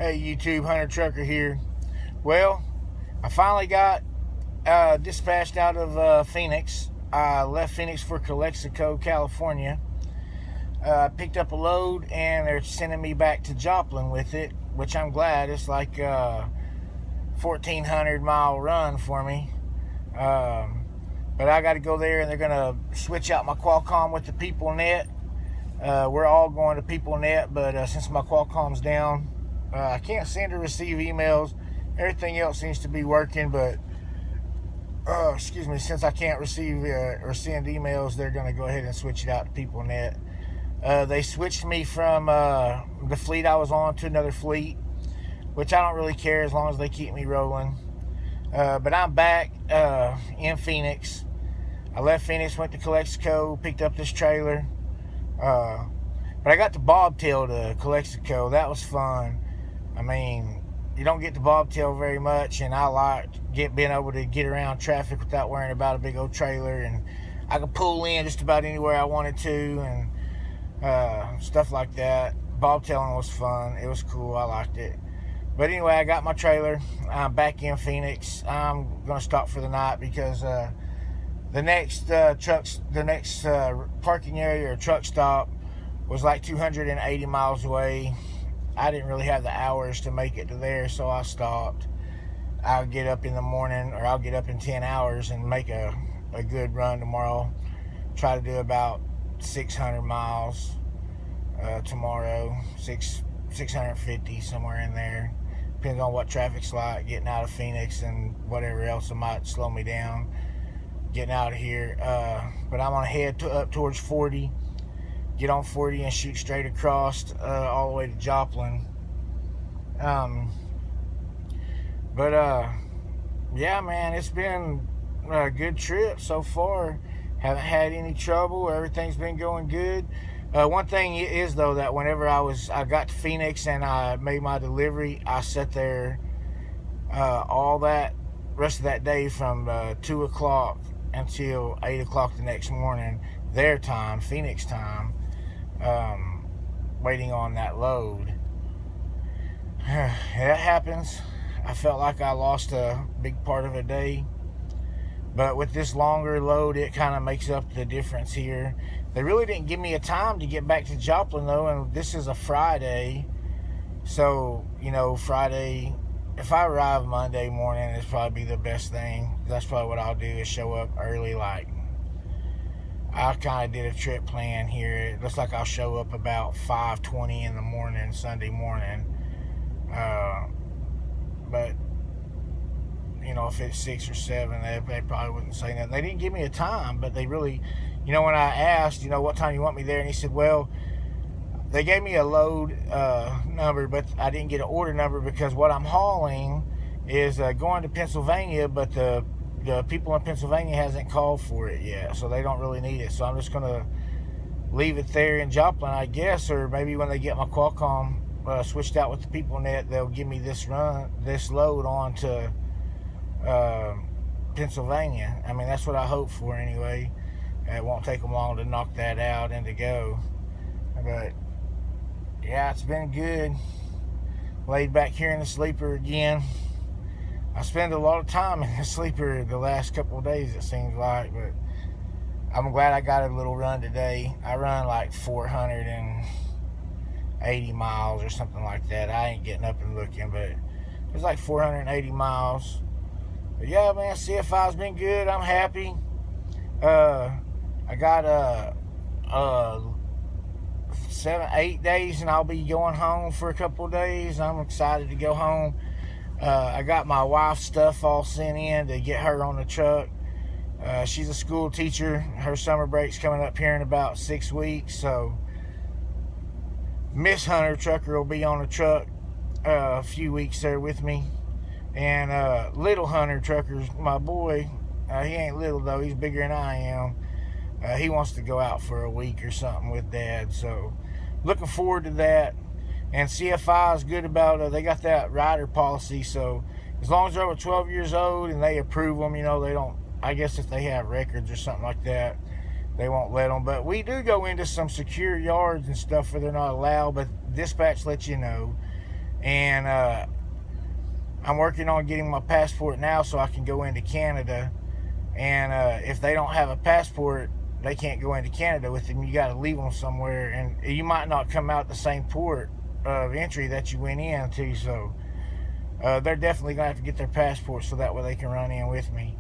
Hey YouTube, Hunter Trucker here. Well, I finally got dispatched out of Phoenix. I left Phoenix for Calexico, California. Picked up a load and they're sending me back to Joplin with it, which I'm glad. It's like a 1,400 mile run for me. But I got to go there and they're going to switch out my Qualcomm with the PeopleNet. We're all going to PeopleNet, but since my Qualcomm's down, I can't send or receive emails. Everything else seems to be working, but since I can't receive or send emails, they're going to go ahead and switch it out to PeopleNet. They switched me from the fleet I was on to another fleet, which I don't really care as long as they keep me rolling. But I'm back in Phoenix. I left Phoenix, went to Calexico, picked up this trailer. But I got to bobtail to Calexico. That was fun. I mean, you don't get to bobtail very much, and I liked being able to get around traffic without worrying about a big old trailer, and I could pull in just about anywhere I wanted to, and stuff like that. Bobtailing was fun. It was cool. I liked it. But anyway, I got my trailer. I'm back in Phoenix. I'm gonna stop for the night because the next parking area or truck stop was like 280 miles away. I didn't really have the hours to make it to there, so I stopped. I'll get up in the morning, or I'll get up in 10 hours and make a good run tomorrow. Try to do about 600 miles tomorrow, 650, somewhere in there. Depends on what traffic's like, getting out of Phoenix and whatever else that might slow me down getting out of here. But I'm gonna head up towards 40, get on 40 and shoot straight across all the way to Joplin. Yeah, man, it's been a good trip so far. Haven't had any trouble. Everything's been going good. One thing is, though, that whenever I got to Phoenix and I made my delivery, I sat there all that rest of that day from 2 o'clock until 8 o'clock the next morning, their time, Phoenix time, waiting on that load. That happens. I felt like I lost a big part of a day, but with this longer load, it kind of makes up the difference here. They really didn't give me a time to get back to Joplin, though, and this is a Friday, so, Friday, if I arrive Monday morning, it's probably the best thing. That's probably what I'll do, is show up early. Like, I kind of did a trip plan here. It looks like I'll show up about 5:20 in the morning, Sunday morning. But, if it's 6 or 7, they probably wouldn't say nothing. They didn't give me a time, but they really, when I asked, what time you want me there, and he said, well, they gave me a load number, but I didn't get an order number because what I'm hauling is going to Pennsylvania, but the people in Pennsylvania hasn't called for it yet, so they don't really need it. So I'm just going to leave it there in Joplin, I guess, or maybe when they get my Qualcomm switched out with the PeopleNet, they'll give me this load on to Pennsylvania. I mean, that's what I hope for anyway. It won't take them long to knock that out and to go. But yeah, it's been good. Laid back here in the sleeper again. I spend a lot of time in the sleeper the last couple of days, it seems like, but I'm glad I got a little run today. I run like 480 miles or something like that. I ain't getting up and looking, but it's like 480 miles. But yeah, man, CFI's been good. I'm happy. I got 7-8 days and I'll be going home for a couple of days. I'm excited to go home. I got my wife's stuff all sent in to get her on the truck. She's a school teacher. Her summer break's coming up here in about 6 weeks, so Miss Hunter Trucker will be on the truck a few weeks there with me. And Little Hunter Trucker's my boy. He ain't little, though. He's bigger than I am. He wants to go out for a week or something with Dad, so looking forward to that. And CFI is good about they got that rider policy, so as long as they're over 12 years old and they approve them, they don't, I guess if they have records or something like that, they won't let them. But we do go into some secure yards and stuff where they're not allowed, but dispatch lets you know. And I'm working on getting my passport now so I can go into Canada. And if they don't have a passport, they can't go into Canada with them. You got to leave them somewhere, and you might not come out the same port of entry that you went into. So they're definitely gonna have to get their passport so that way they can run in with me.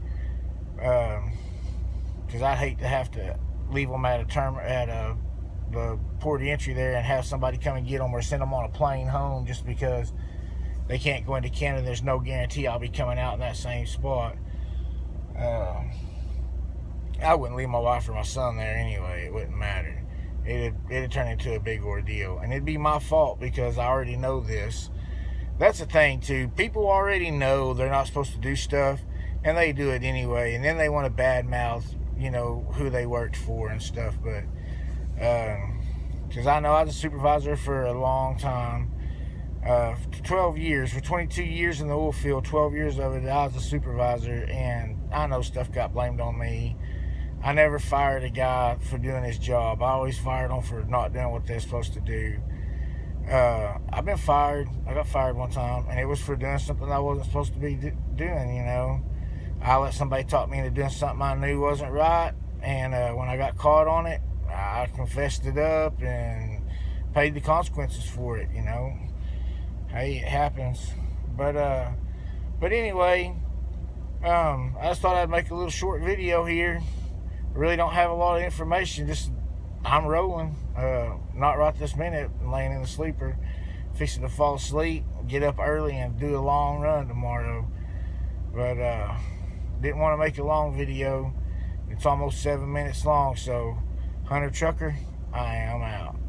Because I'd hate to have to leave them at the port of entry there and have somebody come and get them or send them on a plane home just because they can't go into Canada. There's no guarantee I'll be coming out in that same spot. I wouldn't leave my wife or my son there anyway. It wouldn't matter. It'd turn into a big ordeal, and it'd be my fault because I already know this. That's the thing too. People already know they're not supposed to do stuff, and they do it anyway. And then they want to badmouth, who they worked for and stuff. But because I know I was a supervisor for a long time. 12 years, for 22 years in the oil field, 12 years of it I was a supervisor, and I know stuff got blamed on me. I never fired a guy for doing his job. I always fired them for not doing what they're supposed to do. I've been fired. I got fired one time, and it was for doing something I wasn't supposed to be doing. I let somebody talk me into doing something I knew wasn't right, and when I got caught on it, I confessed it up and paid the consequences for it. Hey, it happens. But anyway, I just thought I'd make a little short video here. I really don't have a lot of information. Just I'm rolling. Not right this minute. I'm laying in the sleeper, fixing to fall asleep, get up early and do a long run tomorrow. But didn't want to make a long video. It's almost 7 minutes long. So, Hunter Trucker, I am out.